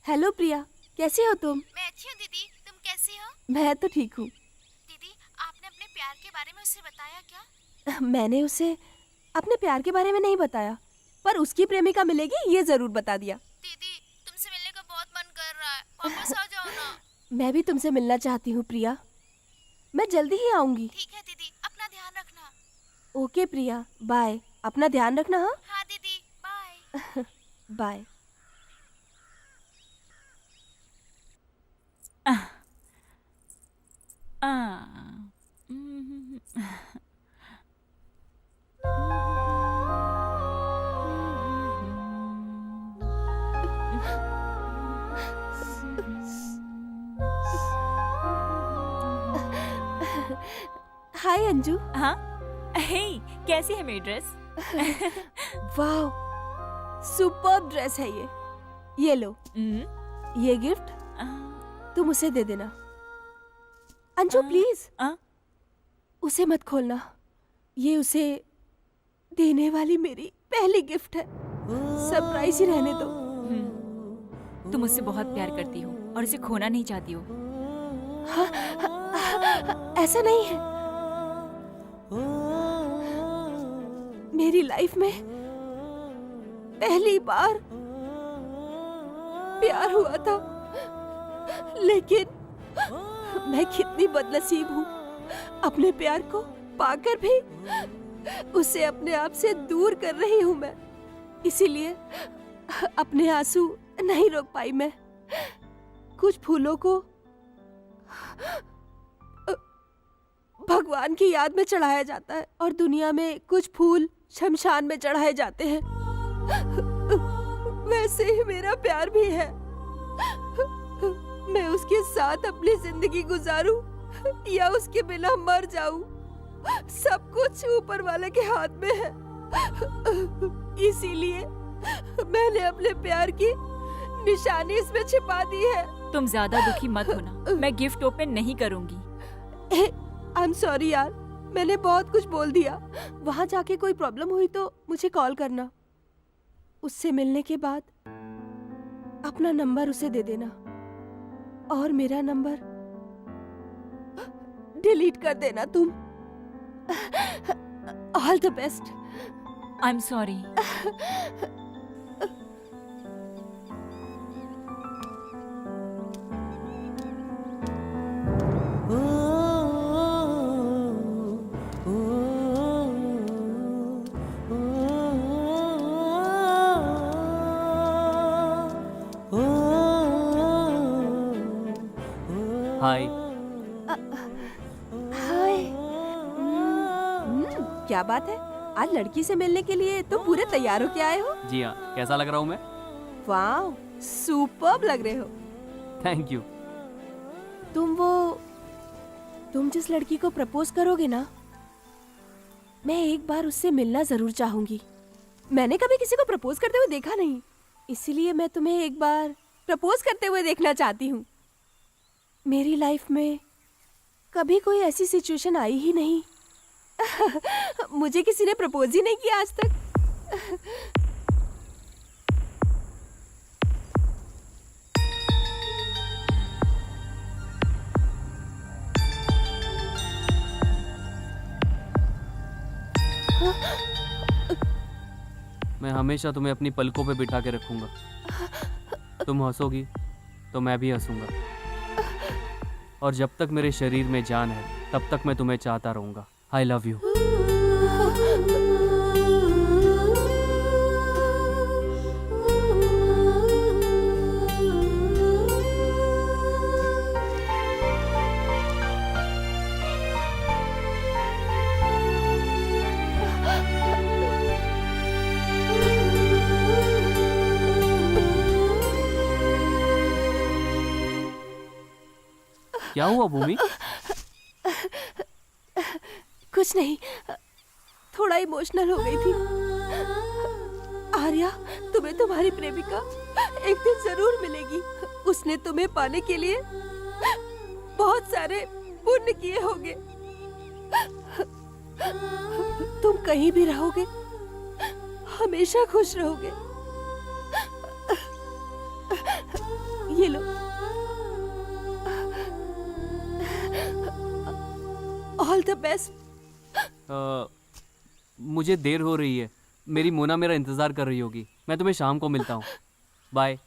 Hello प्रिया, कैसी हो तुम? मैं अच्छी हूँ दीदी, तुम कैसी हो? मैं तो ठीक हूँ। दीदी, आपने अपने प्यार के बारे में उससे बताया क्या? मैंने उसे अपने प्यार के बारे में नहीं बताया, पर उसकी प्रेमिका मिलेगी ये जरूर बता दिया। दीदी, तुमसे मिलने का बहुत मन कर रहा है, वापस आ जाओ ना। मैं भी तुमसे मिलना चाहती हूँ प्रिया। मैं जल्दी ही आऊंगी। ठीक है दीदी, अपना ध्यान रखना। ओके प्रिया, बाय। अपना ध्यान रखना। हाँ, हाँ दीदी, बाय। बाय। हाय अंजू। हाँ। हे, कैसी है मेरी ड्रेस? वाह, सुपर्ब ड्रेस है ये लो। ये गिफ्ट तुम उसे दे देना। अंजू प्लीज उसे मत खोलना। ये उसे देने वाली मेरी पहली गिफ्ट है। सरप्राइज ही रहने दो। तुम मुझसे बहुत प्यार करती हो और इसे खोना नहीं चाहती हो। ऐसा नहीं है। मेरी लाइफ में पहली बार प्यार हुआ था, लेकिन मैं कितनी बदनसीब हूँ। अपने प्यार को पाकर भी उसे अपने आप से दूर कर रही हूँ मैं। इसीलिए अपने आंसू नहीं रोक पाई मैं। कुछ फूलों को भगवान की याद में चढ़ाया जाता है और दुनिया में कुछ फूल शमशान में चढ़ाए जाते हैं। वैसे ही मेरा प्यार भी है। मैं उसके साथ अपनी जिंदगी गुजारूं या उसके बिना मर जाऊं, सब कुछ ऊपर वाले के हाथ में है। इसीलिए मैंने अपने प्यार की निशानी इसमें छिपा दी है। तुम ज्यादा दुखी मत होना, मैं गिफ्ट ओपन नहीं करूंगी। आई एम सॉरी यार, मैंने बहुत कुछ बोल दिया। वहां जाके कोई प्रॉब्लम हुई तो मुझे कॉल करना। उससे मिलने के बाद अपना नंबर उसे दे देना और मेरा नंबर डिलीट कर देना तुम। All the best. I am sorry. हाय। हाय। क्या बात है, आज लड़की से मिलने के लिए तुम पूरे तैयार होके आए हो? जी हाँ, कैसा लग रहा हूँ मैं? वाह, सुपर्ब लग रहे हो। Thank you. तुम जिस लड़की को प्रपोज करोगे ना, मैं एक बार उससे मिलना जरूर चाहूंगी। मैंने कभी किसी को प्रपोज करते हुए देखा नहीं, इसीलिए मैं तुम्हें एक बार प्रपोज करते हुए देखना चाहती हूँ। मेरी लाइफ में कभी कोई ऐसी सिचुएशन आई ही नहीं। मुझे किसी ने प्रपोज ही नहीं किया आज तक। मैं हमेशा तुम्हें अपनी पलकों पे बिठा के रखूंगा। तुम हंसोगी तो मैं भी हंसूंगा, और जब तक मेरे शरीर में जान है तब तक मैं तुम्हें चाहता रहूंगा। I love you. क्या हुआ भूमि? कुछ नहीं, थोड़ा इमोशनल हो गई थी। आर्या, तुम्हें तुम्हारी प्रेमिका एक दिन जरूर मिलेगी। उसने तुम्हें पाने के लिए बहुत सारे पुण्य किए होंगे। तुम कहीं भी रहोगे, हमेशा खुश रहोगे। ये लो। All the best. मुझे देर हो रही है, मेरी मोना मेरा इंतज़ार कर रही होगी। मैं तुम्हें शाम को मिलता हूँ। Bye.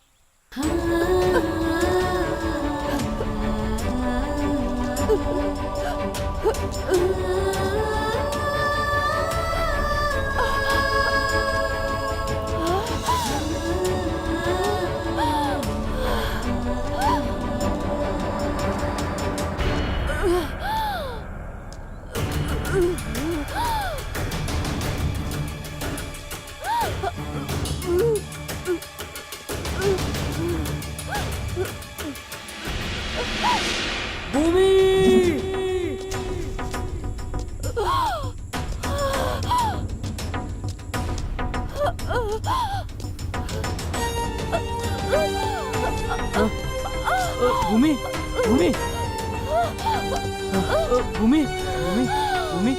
Bhumi, Bhumi, Bhumi, Bhumi, Bhumi.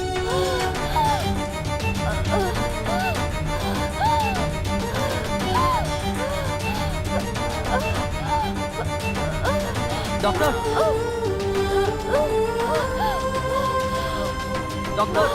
Doctor, doctor.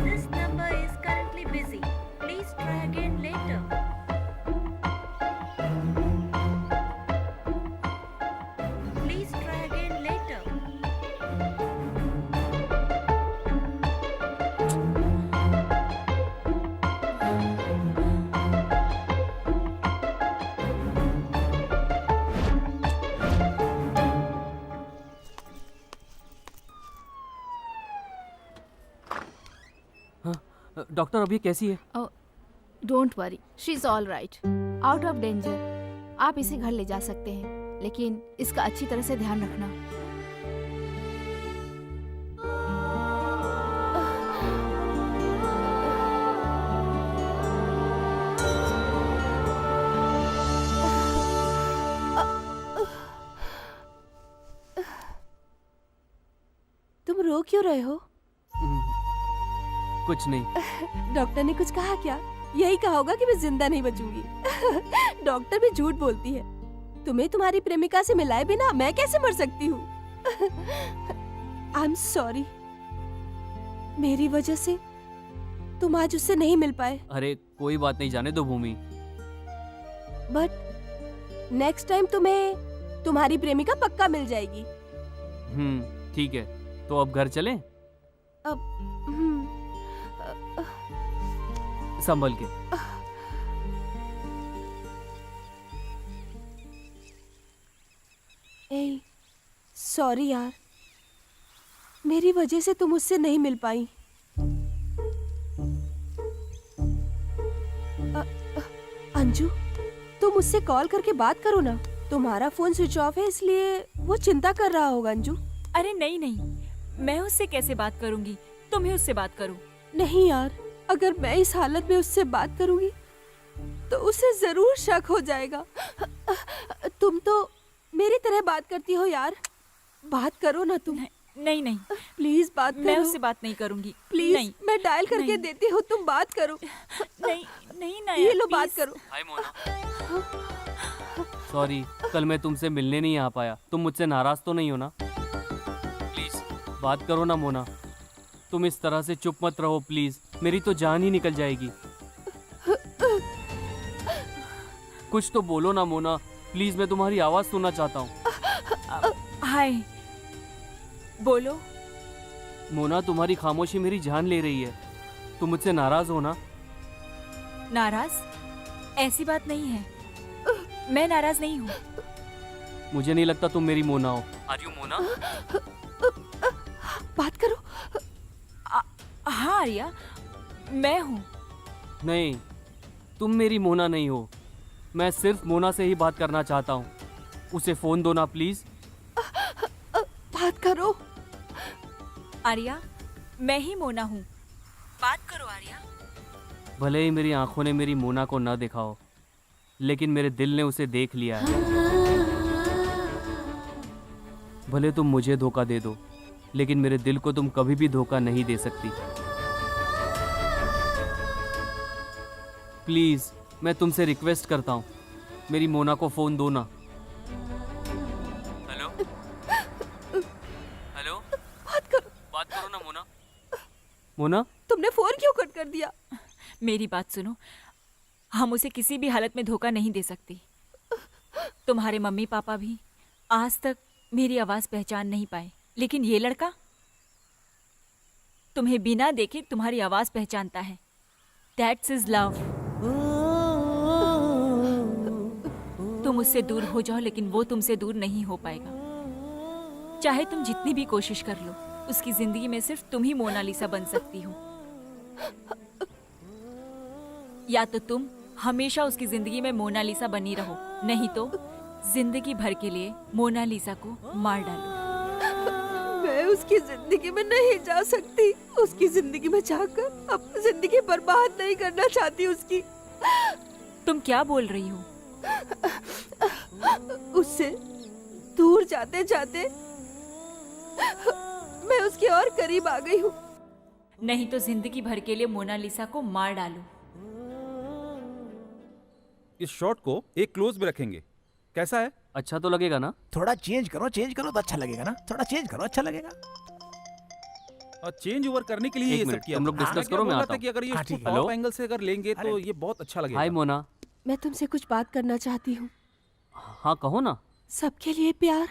This number is currently busy. Please try again later. Please try again later. Doctor, अभी कैसी है? Don't worry, she is all right, out of danger. आप इसे घर ले जा सकते हैं, लेकिन इसका अच्छी तरह से ध्यान रखना। तुम रो क्यों रहे हो? कुछ नहीं। डॉक्टर ने कुछ कहा क्या? यही कहा होगा कि मैं जिंदा नहीं बचूंगी। डॉक्टर भी झूठ बोलती है। तुम्हें तुम्हारी प्रेमिका से मिलाए बिना मैं कैसे मर सकती हूँ? आई एम सॉरी, मेरी वजह से तुम आज उससे नहीं मिल पाए। अरे कोई बात नहीं, जाने दो भूमि। बट नेक्स्ट टाइम तुम्हें तुम्हारी प्रेमिका पक्का मिल जाएगी। ठीक है, तो अब घर चलें? अब संभल के। ए, सॉरी यार, मेरी वजह से तुम उससे नहीं मिल पाई। अंजू, तुम उससे कॉल करके बात करो ना। तुम्हारा फोन स्विच ऑफ है, इसलिए वो चिंता कर रहा होगा। अंजू, अरे नहीं नहीं, मैं उससे कैसे बात करूंगी? तुम ही उससे बात करो। नहीं यार, अगर मैं इस हालत में उससे बात करूंगी तो उसे जरूर शक हो जाएगा। तुम तो मेरी तरह बात करती हो यार, बात करो ना तुम। नहीं नहीं, प्लीज बात करो। मैं उससे बात नहीं करूंगी। प्लीज नहीं, मैं डायल करके नहीं। देती हूँ, तुम बात करो। नहीं नहीं ना ये यार, लो बात please। करो। हाय मोना। सॉरी, कल मैं तुमसे मिलने नहीं आ पाया। तुम मुझसे नाराज तो नहीं हो ना? प्लीज बात करो ना मोना। तुम इस तरह से चुप मत रहो प्लीज, मेरी तो जान ही निकल जाएगी। कुछ तो बोलो ना मोना, प्लीज, मैं तुम्हारी आवाज सुनना चाहता हूँ। हाय, बोलो। मोना, तुम्हारी खामोशी मेरी जान ले रही है। तुम मुझसे नाराज हो ना? नाराज? ऐसी बात नहीं है, मैं नाराज नहीं हूँ। मुझे नहीं लगता तुम मेरी मोना हो। Are you Mona? बात हाँ आर्या, मैं हूँ। नहीं, तुम मेरी मोना नहीं हो। मैं सिर्फ मोना से ही बात करना चाहता हूँ। उसे फ़ोन दो ना प्लीज़। बात करो। आर्या, मैं ही मोना हूँ, बात करो आर्या। भले ही मेरी आंखों ने मेरी मोना को न देखा हो, लेकिन मेरे दिल ने उसे देख लिया है। भले तुम मुझे धोखा दे दो, लेकिन मेरे दिल को तुम कभी भी धोखा नहीं दे सकती। प्लीज, मैं तुमसे रिक्वेस्ट करता हूँ, मेरी मोना को फोन दो ना। हेलो हेलो, बात करो ना मोना। मोना, तुमने फोन क्यों कट कर दिया? मेरी बात सुनो, हम उसे किसी भी हालत में धोखा नहीं दे सकती। तुम्हारे मम्मी पापा भी आज तक मेरी आवाज पहचान नहीं पाए, लेकिन ये लड़का तुम्हें बिना देखे तुम्हारी आवाज पहचानता है। That's is love. तुम उससे दूर हो जाओ, लेकिन वो तुमसे दूर नहीं हो पाएगा। चाहे तुम जितनी भी कोशिश कर लो, उसकी जिंदगी में सिर्फ तुम ही मोनालिसा बन सकती हो। या तो तुम हमेशा उसकी जिंदगी में मोनालिसा बनी रहो, नहीं तो जिंदगी भर के लिए मोनालिसा को मार डालो। मैं उसकी जिंदगी में नहीं जा सकती। उसकी जिंदगी में जाकर अपनी जिंदगी बर्बाद नहीं करना चाहती उसकी। तुम क्या बोल रही हो? उससे दूर जाते जाते मैं उसके और करीब आ गई हूँ। नहीं तो जिंदगी भर के लिए मोनालिसा को मार डालो। इस शॉट को एक क्लोज में रखेंगे, कैसा है? अच्छा तो लगेगा ना? थोड़ा चेंज करो तो अच्छा लगेगा ना। थोड़ा चेंज करो, अच्छा लगेगा। और चेंज ओवर करने के लिए एक ये सब मिनट, किया तुम लोग था। डिस्कस मैं क्या करो, बोल मैं रहा आता था कि अगर ये हाँ, इसको ठीक है। Top hello? एंगल से अगर लेंगे तो ये बहुत अच्छा लगेगा। हाय मोना। मैं तुमसे कुछ बात करना चाहती हूँ। हाँ कहो ना। सबके लिए प्यार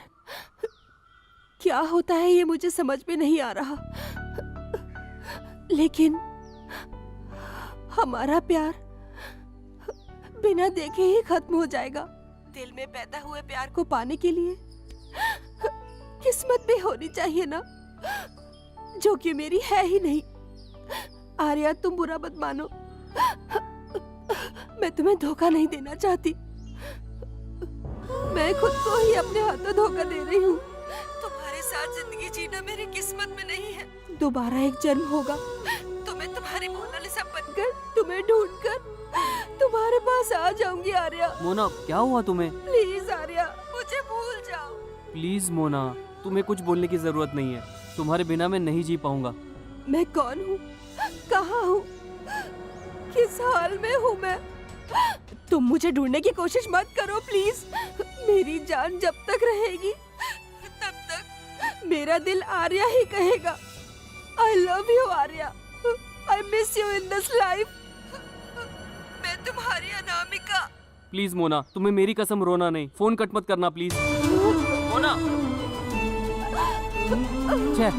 क्या होता है ये मुझे समझ में नहीं आ रहा, लेकिन हमारा प्यार बिना देखे ही खत्म हो जाएगा। दिल में पैदा हुए प्यार को पाने के लिए किस्मत भी होनी चाहिए ना, जो कि मेरी है ही नहीं। आर्या, तुम बुरा मत मानो, मैं तुम्हें धोखा नहीं देना चाहती। मैं खुद को ही अपने हाथों धोखा दे रही हूँ। तुम्हारे साथ जिंदगी जीना मेरी किस्मत में नहीं है। दोबारा एक जन्म होगा तो मैं तुम्हारी मोनालिसा बनकर तुम्हें ढूंढकर तुम्हारे पास आ जाऊंगी। आर्या, मोना, क्या हुआ तुम्हें? प्लीज आर्या, मुझे भूल जाओ। प्लीज मोना, तुम्हें कुछ बोलने की जरूरत नहीं है। तुम्हारे बिना मैं नहीं जी पाऊंगा। मैं कौन हूँ, कहाँ हूँ, किस हाल में हूँ मैं? तुम मुझे ढूंढने की कोशिश मत करो प्लीज। मेरी जान जब तक रहेगी तब तक मेरा दिल आर्या ही कहेगा। I love you Arya, I miss you in this life. मैं तुम्हारी अनामिका। प्लीज मोना, तुम्हें मेरी कसम रोना नहीं। फोन कट मत करना प्लीज। मोना। छे।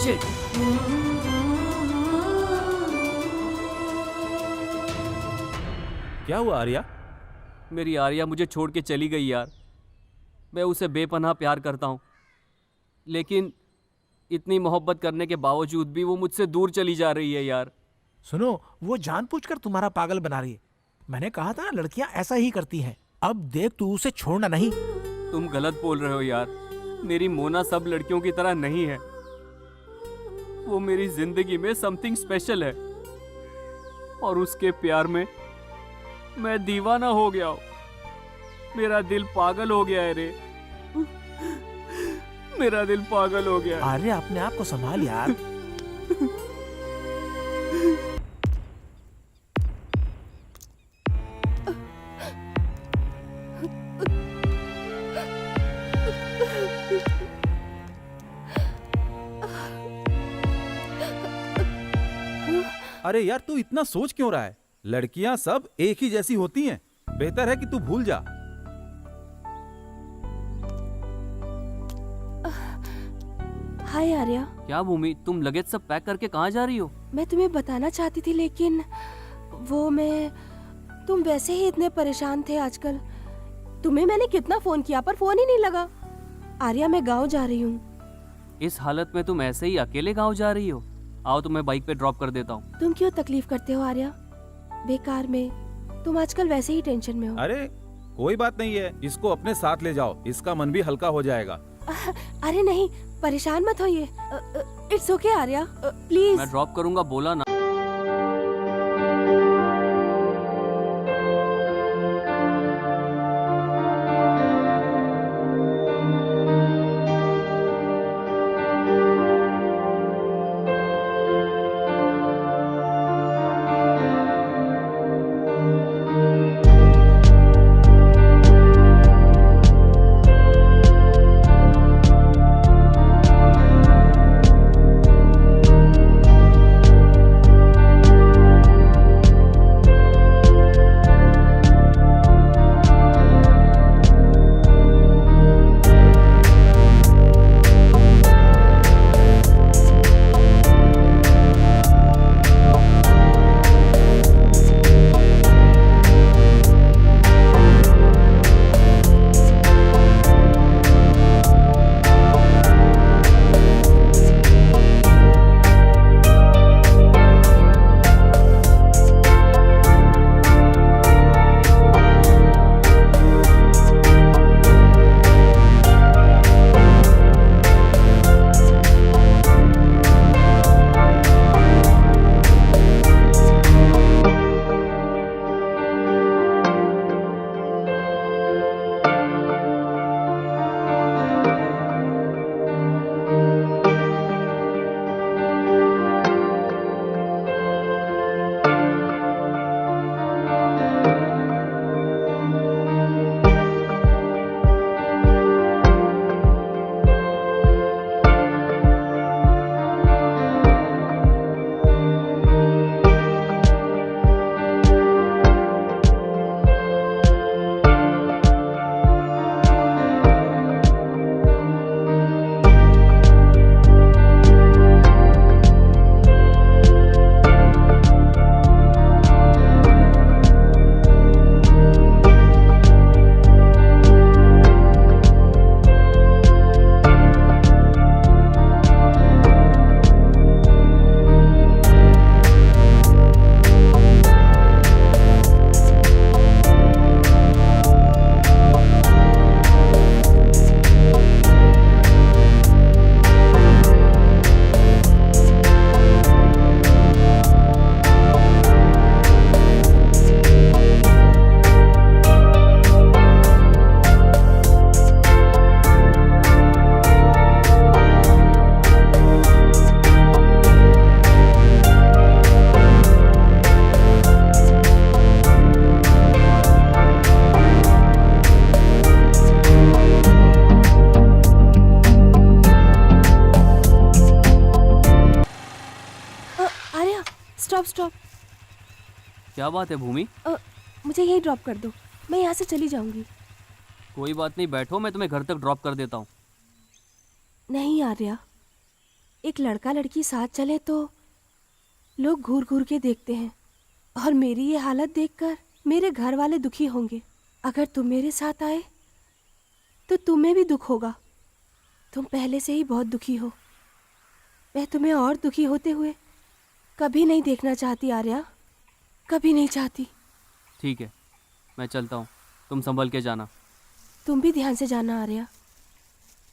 Shit. क्या हुआ आर्या? मेरी आर्या मुझे छोड़ के चली गई यार। मैं उसे बेपनाह प्यार करता हूँ, लेकिन इतनी मोहब्बत करने के बावजूद भी वो मुझसे दूर चली जा रही है यार। सुनो, वो जानबूझकर तुम्हारा पागल बना रही है। मैंने कहा था ना, लड़कियां ऐसा ही करती हैं। अब देख, तू उसे छोड़ना नहीं। तुम गलत बोल रहे हो यार। मेरी मोना सब लड़कियों की तरह नहीं है। वो मेरी जिंदगी में समथिंग स्पेशल है, और उसके प्यार में मैं दीवाना हो गया हूँ। मेरा दिल पागल हो गया है रे। मेरा दिल पागल हो गया है। अरे अपने आप को संभाल यार। अरे यार, तू इतना सोच क्यों रहा है? लड़कियां सब एक ही जैसी होती हैं। बेहतर है कि तू भूल जा। हाय आर्या। क्या भूमि, तुम लगेज सब पैक करके कहाँ जा रही हो? मैं तुम्हें बताना चाहती थी, लेकिन वो मैं तुम वैसे ही इतने परेशान थे आजकल। तुम्हें मैंने कितना फोन किया पर फोन ही नहीं लगा। आर्या, मैं गांव जा रही हूँ। इस हालत में तुम ऐसे ही अकेले गाँव जा रही हो? आओ तुम्हें बाइक पे ड्रॉप कर देता हूँ। तुम क्यों तकलीफ करते हो आर्या? बेकार में। तुम आजकल वैसे ही टेंशन में हो। अरे कोई बात नहीं है, इसको अपने साथ ले जाओ, इसका मन भी हल्का हो जाएगा। अरे नहीं, परेशान मत होइए। It's okay Arya, please. मैं ड्रॉप करूंगा, बोला ना। Stop stop. क्या बात है भूमि? मुझे यही ड्रॉप कर दो, मैं यहाँ से चली जाऊंगी। कोई बात नहीं, बैठो, मैं तुम्हें घर तक ड्रॉप कर देता हूँ। नहीं आर्या, एक लड़का लड़की साथ चले तो लोग घूर घूर के देखते हैं, और मेरी ये हालत देखकर मेरे घर वाले दुखी होंगे। अगर तुम मेरे साथ आए तो तुम्हें भी दुख होगा। तुम पहले से ही बहुत दुखी हो। मैं तुम्हें और दुखी होते हुए कभी नहीं देखना चाहती आर्या, कभी नहीं चाहती। ठीक है, मैं चलता हूँ, तुम संभल के जाना। तुम भी ध्यान से जाना आर्या।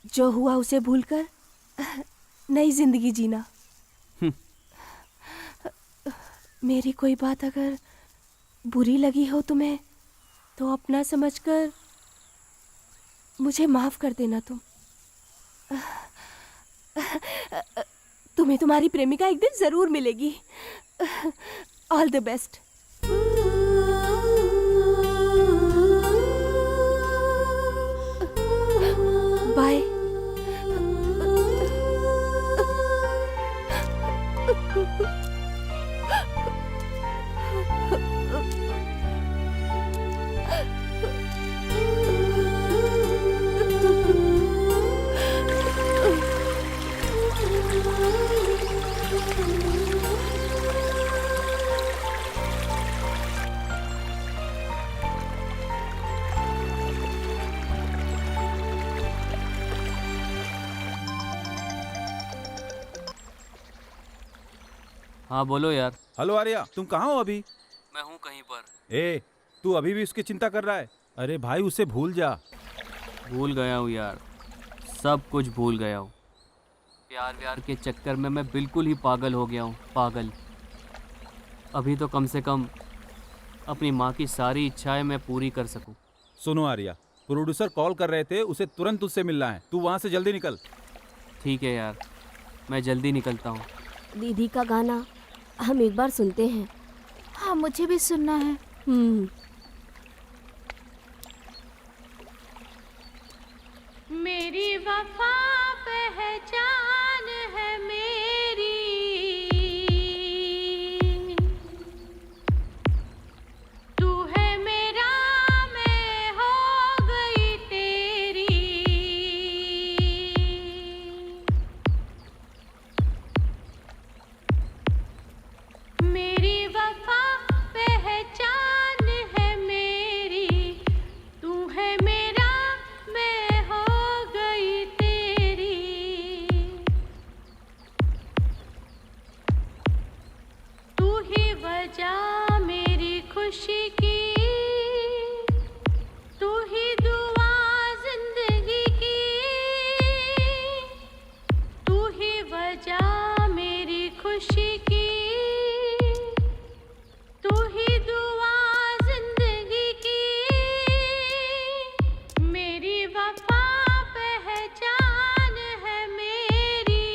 जो हुआ उसे भूलकर नई जिंदगी जीना। मेरी कोई बात अगर बुरी लगी हो तुम्हें तो अपना समझकर मुझे माफ कर देना। तुम्हें तुम्हारी प्रेमिका एक दिन जरूर मिलेगी। All the best. बाय। हाँ बोलो यार। हेलो आर्या, तुम कहाँ हो अभी? मैं हूँ कहीं पर। ए, तू अभी भी उसकी चिंता कर रहा है? अरे भाई, उसे भूल जा। भूल गया हूँ यार, सब कुछ भूल गया हूँ। प्यार व्यार के चक्कर में मैं बिल्कुल ही पागल हो गया हूँ, पागल। अभी तो कम से कम अपनी माँ की सारी इच्छाएं मैं पूरी कर सकूँ। सुनो आर्या, प्रोड्यूसर कॉल कर रहे थे, उसे तुरंत उससे मिलना है। तू वहाँ से जल्दी निकल। ठीक है यार, मैं जल्दी निकलता हूँ। दीदी का गाना हम एक बार सुनते हैं। हाँ, मुझे भी सुनना है। मेरी वफा पहचान है मेरी, तू है मेरा, मैं हो गई तेरी। मेरी वफा पहचान है मेरी, तू है मेरा, मैं हो गई तेरी। तू ही वजह मेरी खुशी की, तू ही दुआ जिंदगी की, तू ही वजह मेरी खुशी की, तू ही दुआ जिंदगी की। मेरी वफा पहचान है मेरी।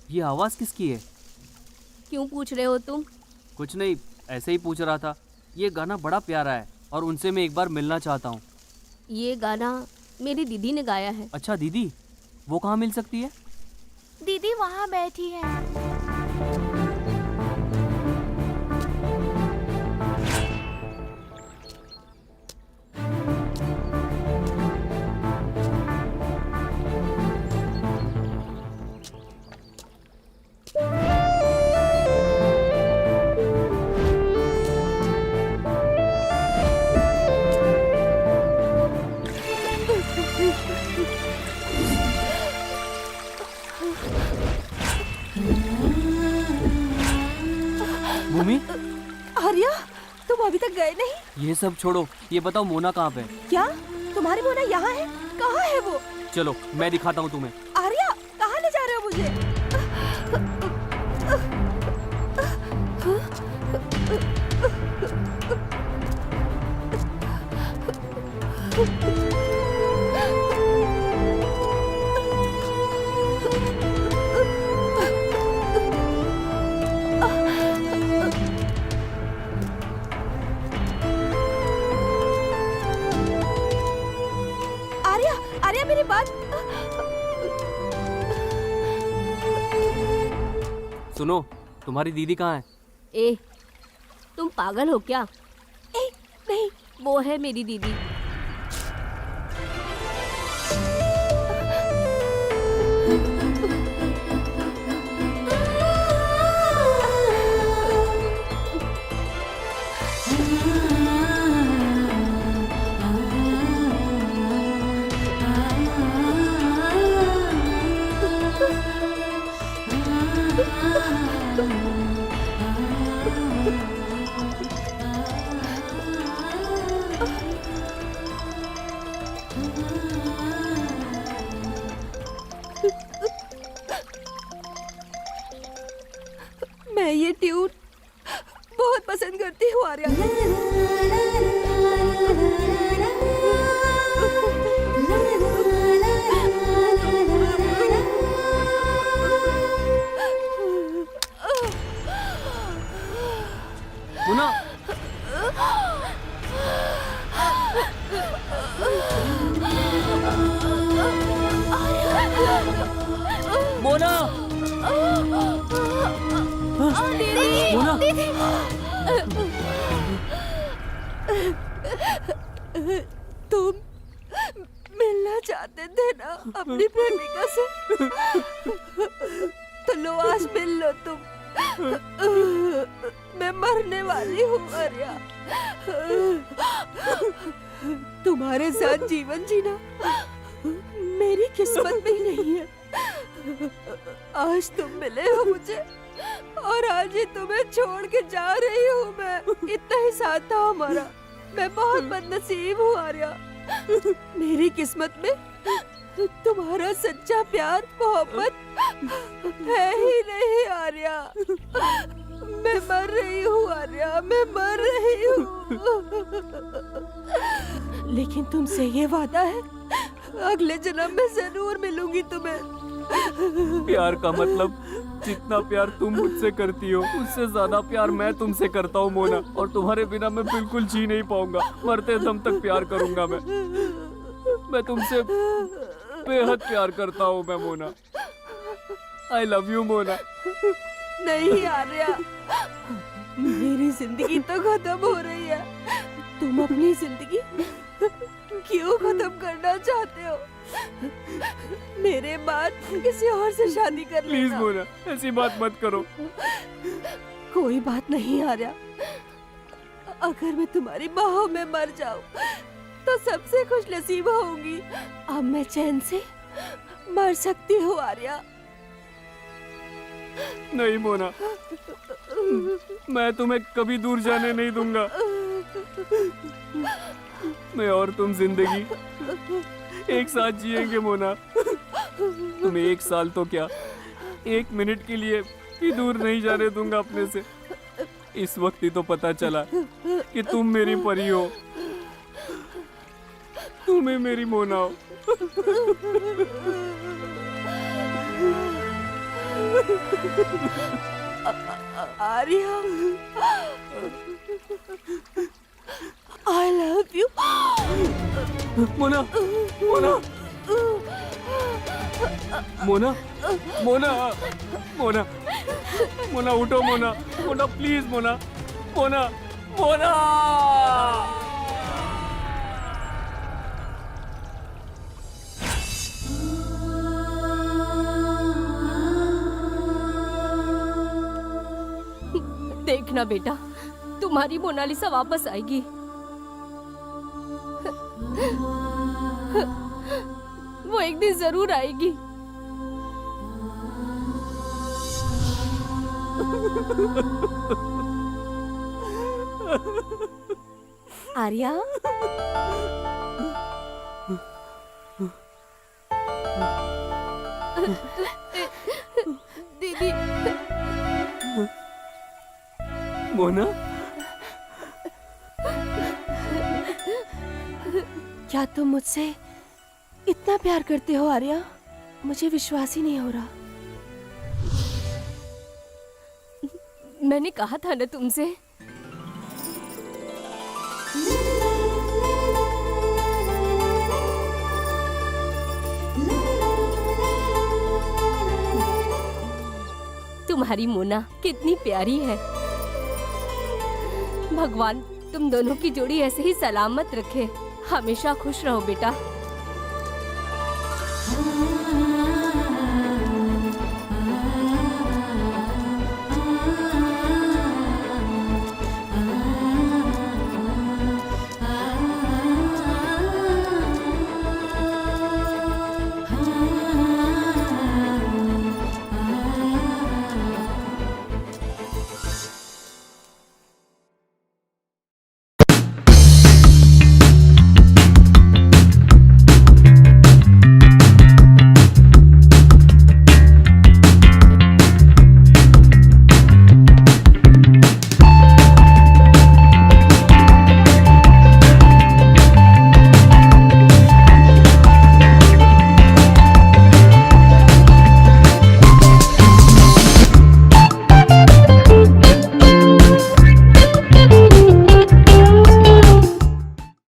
ये आवाज़ किसकी है? क्यों पूछ रहे हो तुम? कुछ नहीं, ऐसे ही पूछ रहा था। ये गाना बड़ा प्यारा है और उनसे मैं एक बार मिलना चाहता हूँ। ये गाना मेरी दीदी ने गाया है। अच्छा दीदी, वो कहाँ मिल सकती है? दीदी वहाँ बैठी है। भूमि, आर्या, तुम अभी तक गए नहीं? ये सब छोड़ो, ये बताओ मोना कहाँ पे है? क्या तुम्हारी मोना यहाँ है? कहाँ है वो? चलो मैं दिखाता हूँ तुम्हें। आर्या, कहाँ ले जा रहे हो मुझे? आर्या, आर्या मेरी बात सुनो, तुम्हारी दीदी कहाँ है? ए, तुम पागल हो क्या? ए, नहीं, वो है मेरी दीदी। मैं ये ट्यून बहुत पसंद करती हूँ आर्या। मोना, मोना, मोना, तुम मिलना चाहते थे ना अपनी प्रेमिका से, तो लो आज मिल लो तुम। मैं मरने वाली हूँ आर्या। तुम्हारे साथ जीवन जीना मेरी किस्मत में ही नहीं है। आज तुम मिले हो मुझे और आज ही तुम्हें छोड़ के जा रही हूँ मैं। इतना ही साथ था हमारा। मैं बहुत बदनसीब हूँ आर्या। मेरी किस्मत में तुम्हारा सच्चा प्यार मोहब्बत है ही नहीं आर्या। मैं मर रही हूँ आर्या, मैं मर रही हूँ। लेकिन तुमसे ये वादा है, अगले जन्म में जरूर मिलूंगी तुम्हें। प्यार का मतलब जितना प्यार तुम मुझसे करती हो उससे ज्यादा प्यार मैं तुमसे करता हूँ मोना। और तुम्हारे बिना मैं बिल्कुल जी नहीं पाऊंगा। मरते दम तक प्यार करूंगा मैं तुमसे बेहद प्यार करता हूँ मैं Mona. I love you Mona. नहीं आर्या, मेरी जिंदगी तो खत्म हो रही है। तुम अपनी जिंदगी क्यों खत्म करना चाहते हो? मेरे बाद किसी और से शादी कर प्लीज लेना। मोना, ऐसी बात मत करो। कोई बात नहीं आर्या, अगर मैं तुम्हारी बाहों में मर जाऊं तो सबसे खुश नसीब होंगी। अब मैं चैन से मर सकती हूँ आर्या। नहीं मोना, मैं तुम्हें कभी दूर जाने नहीं दूंगा। मैं और तुम जिंदगी एक साथ जिएंगे मोना। तुम्हें 1 साल तो क्या, 1 मिनट के लिए भी दूर नहीं जाने दूंगा अपने से। इस वक्त ही तो पता चला कि तुम मेरी परी हो, तुम्हें मेरी मोना हो। Arya, I love you. Mona, Mona, Mona, Mona, Mona, Mona उठो मोना, मोना प्लीज मोना, मोना, मोना। देखना बेटा, तुम्हारी मोनालिसा वापस आएगी। वो एक दिन जरूर आएगी। आर्या, दीदी, मोना, क्या तुम मुझसे इतना प्यार करते हो आर्या? मुझे विश्वास ही नहीं हो रहा। मैंने कहा था ना तुमसे। तुम्हारी मोना कितनी प्यारी है। भगवान तुम दोनों की जोड़ी ऐसे ही सलामत रखे। हमेशा खुश रहो बेटा।